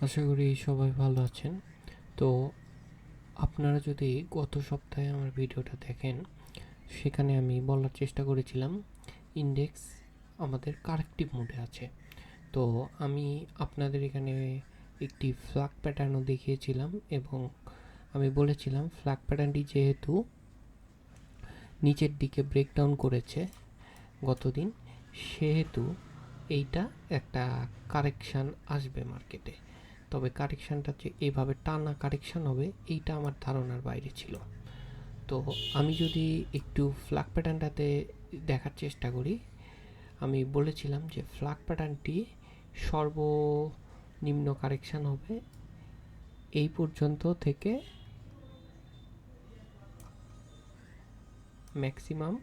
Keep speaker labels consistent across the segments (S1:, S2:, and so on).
S1: আশা করি সবাই ভালো আছেন। তো আপনারা যদি গত সপ্তাহে আমার ভিডিওটা দেখেন, সেখানে আমি বলার চেষ্টা করেছিলাম ইন্ডেক্স আমাদের কারেক্টিভ মোডে আছে। তো আমি আপনাদের এখানে একটি ফ্ল্যাগ প্যাটার্নও দেখিয়েছিলাম এবং আমি বলেছিলাম ফ্ল্যাগ প্যাটার্নটি যেহেতু নিচের দিকে ব্রেকডাউন করেছে গতদিন, সেহেতু এইটা একটা কারেকশান আসবে মার্কেটে। তবে কারেকশানটা যে এভাবে টানা কারেকশান হবে এইটা আমার ধারণার বাইরে ছিল। তো আমি যদি একটু ফ্ল্যাগ প্যাটার্নটাতে দেখার চেষ্টা করি, আমি বলেছিলাম যে ফ্ল্যাগ প্যাটার্নটি সর্বনিম্ন কারেকশান হবে এই পর্যন্ত থেকে ম্যাক্সিমাম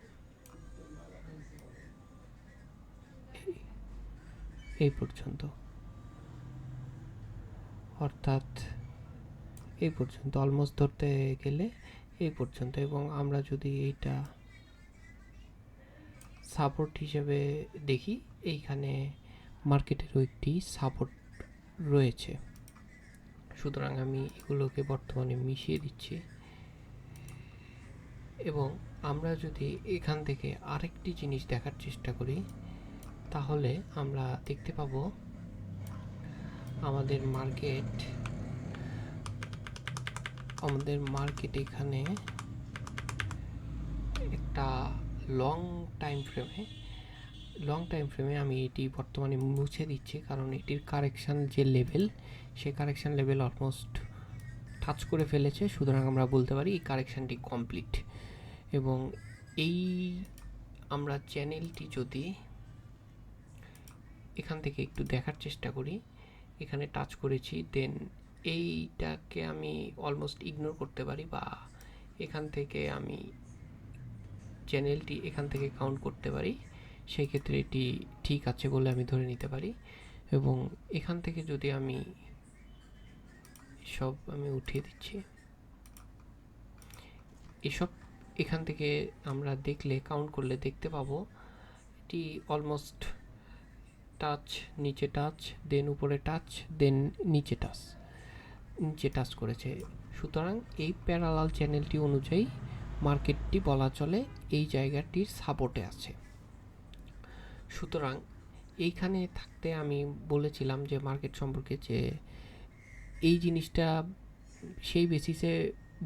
S1: এই পর্যন্ত, অর্থাৎ এই পর্যন্ত অলমোস্ট ধরতে গেলে এই পর্যন্ত। এবং আমরা যদি এইটা সাপোর্ট হিসেবে দেখি, এইখানে মার্কেটেরও একটি সাপোর্ট রয়েছে। সুতরাং আমি এগুলোকে বর্তমানে মিশিয়ে দিচ্ছি এবং আমরা যদি এখান থেকে আরেকটি জিনিস দেখার চেষ্টা করি, তাহলে আমরা দেখতে পাবো আমাদের মার্কেট এখানে একটা লং টাইম ফ্রেমে আমি এটি বর্তমানে মুছে দিচ্ছি, কারণ এটির কারেকশান যে লেভেল, সে কারেকশান লেভেল অলমোস্ট টাচ করে ফেলেছে। সুতরাং আমরা বলতে পারি এই কারেকশানটি কমপ্লিট। এবং এই আমরা চ্যানেলটি যদি এখান থেকে একটু দেখার চেষ্টা করি, এখানে টাচ করেছি, দেন এইটাকে আমি অলমোস্ট ইগনোর করতে পারি, বা এখান থেকে আমি চ্যানেলটি এখান থেকে কাউন্ট করতে পারি। সেই ক্ষেত্রে এটি ঠিক আছে বলে আমি ধরে নিতে পারি। এবং এখান থেকে যদি আমি সব উঠিয়ে দিচ্ছি, এসব এখান থেকে আমরা দেখলে কাউন্ট করলে দেখতে পাবো এটি অলমোস্ট টাচ, নিচে টাচ, দেন উপরে টাচ, দেন নিচে টাচ করেছে। সুতরাং এই প্যারালাল চ্যানেলটি অনুযায়ী মার্কেটটি বলা চলে এই জায়গাটির সাপোর্টে আছে। সুতরাং এইখানে থাকতে আমি বলেছিলাম যে মার্কেট সম্পর্কে যে এই জিনিসটা সেই বেসিসে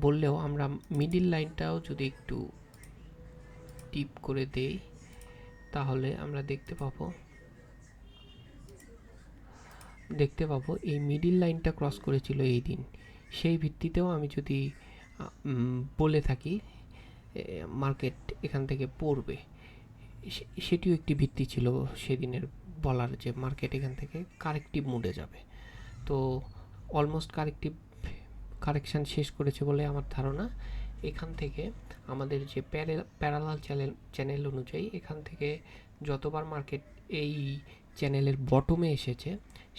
S1: বললেও আমরা মিডিল লাইনটাও যদি একটু টিপ করে দেই, তাহলে আমরা দেখতে পাবো এই মিডিল লাইনটা ক্রস করেছিল এই দিন। সেই ভিত্তিতেও আমি যদি বলে থাকি মার্কেট এখান থেকে পড়বে, সেটিও একটি ভিত্তি ছিল সেদিনের বলার, যে মার্কেট এখান থেকে কারেক্টিভ মুডে যাবে। তো অলমোস্ট কারেকশান শেষ করেছে বলে আমার ধারণা। এখান থেকে আমাদের যে প্যারালাল চ্যানেল অনুযায়ী এখান থেকে যতবার মার্কেট এই চ্যানেলের বটমে এসেছে,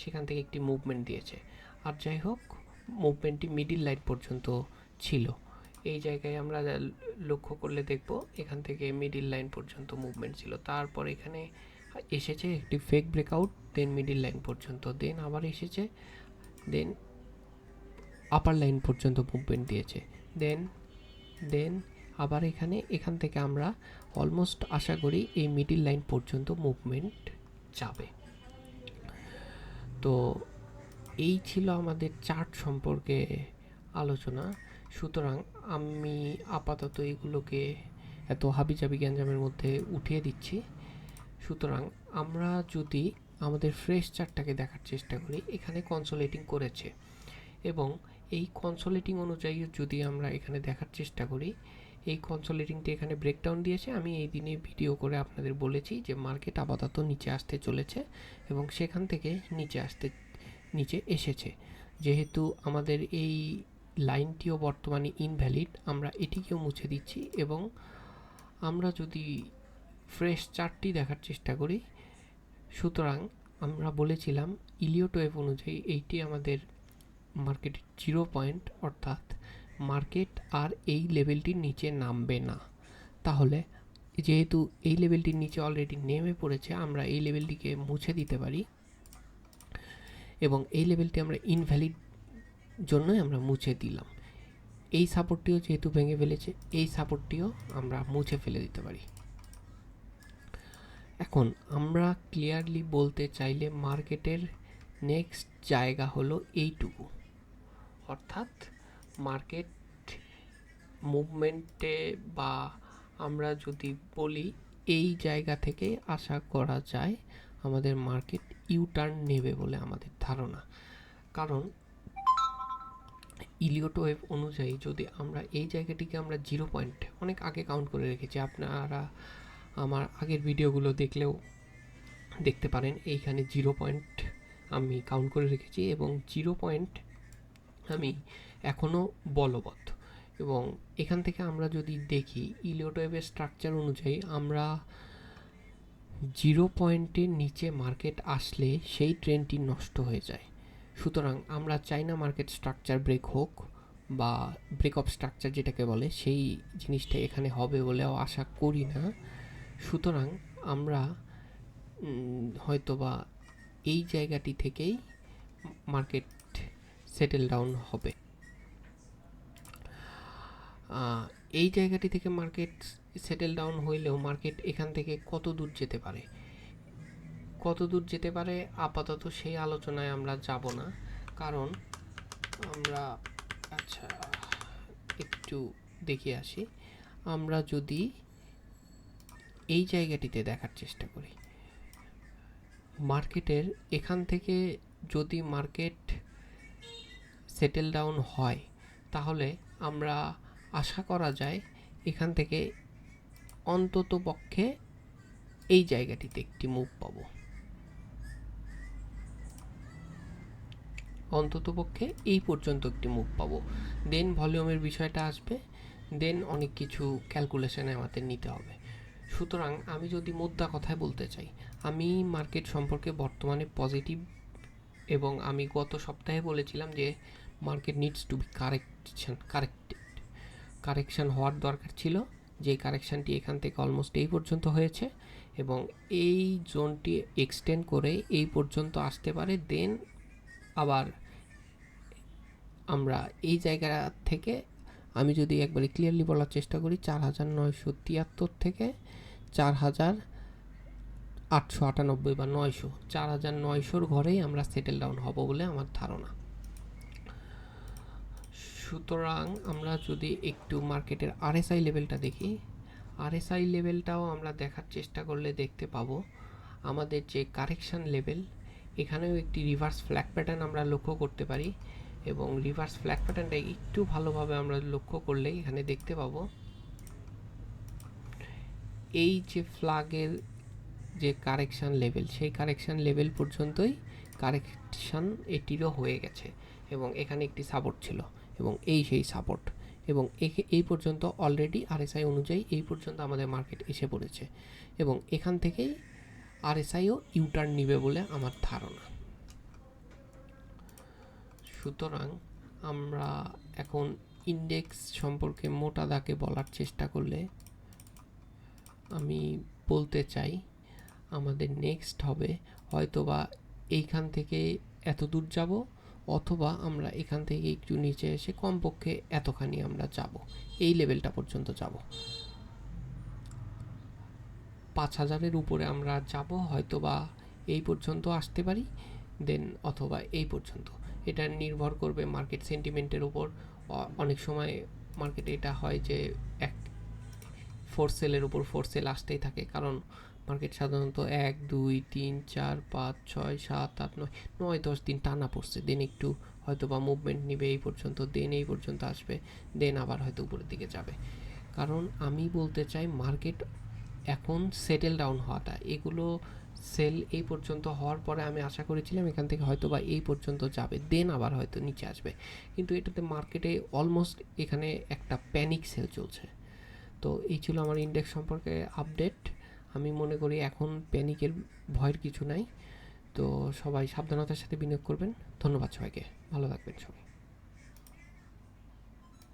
S1: সেখান থেকে একটি মুভমেন্ট দিয়েছে। আর যাই হোক, মুভমেন্টটি মিডিল লাইন পর্যন্ত ছিল। এই জায়গায় আমরা লক্ষ্য করলে দেখব এখান থেকে মিডিল লাইন পর্যন্ত মুভমেন্ট ছিল। তারপর এখানে এসেছে একটি ফেক ব্রেকআউট, দেন মিডিল লাইন পর্যন্ত, দেন আবার এসেছে, দেন আপার লাইন পর্যন্ত মুভমেন্ট দিয়েছে, দেন আবার এখান থেকে আমরা অলমোস্ট আশা করি এই মিডিল লাইন পর্যন্ত মুভমেন্ট যাবে। তো এই ছিল আমাদের চার্ট সম্পর্কে আলোচনা। সুতরাং আমি আপাতত এগুলোকে এত হাবিজাবি গ্যাঞ্জামের মধ্যে উঠিয়ে দিচ্ছি। সুতরাং আমরা যদি আমাদের ফ্রেশ চার্টটাকে দেখার চেষ্টা করি, এখানে কনসোলেটিং করেছে এবং এই কনসোলেটিং অনুযায়ী যদি আমরা এখানে দেখার চেষ্টা করি, এই কনসোলেটিংটি এখানে ব্রেকডাউন দিয়েছে। আমি এই দিনে ভিডিও করে আপনাদের বলেছি যে মার্কেট আপাতত নিচে আসতে চলেছে এবং সেখান থেকে নিচে এসেছে। যেহেতু আমাদের এই লাইনটিও বর্তমানে ইনভ্যালিড, আমরা এটিকেও মুছে দিচ্ছি। এবং আমরা যদি ফ্রেশ চার্টটি দেখার চেষ্টা করি, সুতরাং আমরা বলেছিলাম ইলিয়ট ওয়েভ অনুযায়ী এইটি আমাদের মার্কেটের 0 পয়েন্ট, অর্থাৎ মার্কেট আর এই লেভেলটির নিচে নামবে না। তাহলে যেহেতু এই লেভেলটির নিচে অলরেডি নেমে পড়েছে, আমরা এই লেভেলটিকে মুছে দিতে পারি এবং এই লেভেলটি আমরা ইনভ্যালিড জন্যই আমরা মুছে দিলাম। এই সাপোর্টটিও যেহেতু ভেঙে ফেলেছে, এই সাপোর্টটিও আমরা মুছে ফেলে দিতে পারি। এখন আমরা ক্লিয়ারলি বলতে চাইলে মার্কেটের নেক্সট জায়গা হলো এইটুকু, অর্থাৎ মার্কেট মুভমেন্টে বা আমরা যদি বলি এই জায়গা থেকে আশা করা যায় আমাদের মার্কেট ইউটার্ন নেবে বলে আমাদের ধারণা। কারণ ইলিয়ট ওয়েভ অনুযায়ী যদি আমরা এই জায়গাটিকে আমরা 0 পয়েন্ট অনেক আগে কাউন্ট করে রেখেছি, আপনারা আমার আগের ভিডিওগুলো দেখলেও দেখতে পারেন এইখানে 0 পয়েন্ট আমি কাউন্ট করে রেখেছি এবং 0 পয়েন্ট আমি এখনও বলবৎ। এবং এখান থেকে আমরা যদি দেখি ইলিয়ট ওয়েভের স্ট্রাকচার অনুযায়ী আমরা 0 পয়েন্টের নিচে মার্কেট আসলে সেই ট্রেন্ডটি নষ্ট হয়ে যায়। সুতরাং আমরা চাই না মার্কেট স্ট্রাকচার ব্রেক হোক বা ব্রেক অফ স্ট্রাকচার যেটাকে বলে, সেই জিনিসটা এখানে হবে বলেও আশা করি না। সুতরাং আমরা হয়তোবা এই জায়গাটি থেকেই মার্কেট সেটেল ডাউন হবে। এই জায়গাটি থেকে মার্কেট সেটেল ডাউন হইলেও মার্কেট এখান থেকে কত দূর যেতে পারে, আপাতত সেই আলোচনায় আমরা যাব না। কারণ আমরা একটু দেখে আসি। আমরা যদি এই জায়গাটিতে দেখার চেষ্টা করি, মার্কেটের এখান থেকে যদি মার্কেট সেটেল ডাউন হয় তাহলে আমরা আশা করা যায় এখান থেকে অন্তত পক্ষে এই জায়গাটিতে একটি মুভ পাবো, অন্ততপক্ষে এই পর্যন্ত একটি মুভ পাবো। দেন ভলিউমের বিষয়টা আসবে, দেন অনেক কিছু ক্যালকুলেশনে আমাদের নিতে হবে। সুতরাং আমি যদি মোদ্দা কথায় বলতে চাই, আমি মার্কেট সম্পর্কে বর্তমানে পজিটিভ, এবং আমি গত সপ্তাহে বলেছিলাম যে market needs to be correction হওয়ার দরকার ছিল, যে কারেকশানটি এখান থেকে অলমোস্ট এই পর্যন্ত হয়েছে এবং এই জোনটি এক্সটেন্ড করে এই পর্যন্ত আসতে পারে। দেন আবার আমরা এই জায়গা থেকে, আমি যদি একবারে ক্লিয়ারলি বলার চেষ্টা করি, 4973 থেকে 4898 বা 900, 4900 ঘরেই আমরা সেটেল ডাউন হব বলে আমার ধারণা। সুতরাং আমরা যদি একটু মার্কেটের আরএসআই লেভেলটা দেখি, আরএসআই লেভেলটাও আমরা দেখার চেষ্টা করলে দেখতে পাবো আমাদের যে কারেকশান লেভেল, এখানেও একটি রিভার্স ফ্ল্যাগ প্যাটার্ন আমরা লক্ষ্য করতে পারি। এবং রিভার্স ফ্ল্যাগ প্যাটার্নটা একটু ভালোভাবে আমরা লক্ষ্য করলে এখানে দেখতে পাবো এই যে ফ্ল্যাগের যে কারেকশান লেভেল, সেই কারেকশান লেভেল পর্যন্তই কারেকশান এটিরও হয়ে গেছে এবং এখানে একটি সাপোর্ট ছিল এবং এই সেই সাপোর্ট, এবং এই পর্যন্ত অলরেডি আরএসআই অনুযায়ী এই পর্যন্ত আমাদের মার্কেট এসে পড়েছে এবং এখান থেকেই আরএসআইও ইউটার্ন নিবে বলে আমার ধারণা। সুতরাং আমরা এখন ইন্ডেক্স সম্পর্কে মোটা দাগে বলার চেষ্টা করলে আমি বলতে চাই আমাদের নেক্সট হবে হয়তোবা এইখান থেকে এত দূর যাব, অথবা আমরা এখান থেকে একটু নিচে এসে কমপক্ষে এতখানি আমরা যাব, এই লেভেলটা পর্যন্ত যাব। 5000-এর উপরে আমরা যাব, হয়তোবা এই পর্যন্ত আসতে পারি, দেন অথবা এই পর্যন্ত। এটা নির্ভর করবে মার্কেট সেন্টিমেন্টের উপর। অনেক সময় মার্কেটে এটা হয় যে এক ফোরসেলের উপর ফোরসেল আসতেই থাকে, কারণ মার্কেট সাধারণত 1 2 3 4 5 6 7 8 9 9 10 দিন টানা পড়ছে, দেন একটু হয়তো বা মুভমেন্ট নিবে এই পর্যন্ত, দেন এই পর্যন্ত আসবে, দেন আবার হয়তো উপরের দিকে যাবে। কারণ আমি বলতে চাই মার্কেট এখন সেটেল ডাউন হওয়াটা, এগুলো সেল এই পর্যন্ত হওয়ার পরে আমি আশা করেছিলাম এখান থেকে হয়তো বা এই পর্যন্ত যাবে, দেন আবার হয়তো নিচে আসবে, কিন্তু এটাতে মার্কেটে অলমোস্ট এখানে একটা প্যানিক সেল চলছে। তো এই ছিল আমার ইন্ডেক্স সম্পর্কে আপডেট। আমি মনে করি এখন প্যানিকের ভয়ের কিছু নাই। তো সবাই সাবধানতার সাথে বিনিয়োগ করবেন। ধন্যবাদ সবাইকে, ভালো থাকবেন সবাই।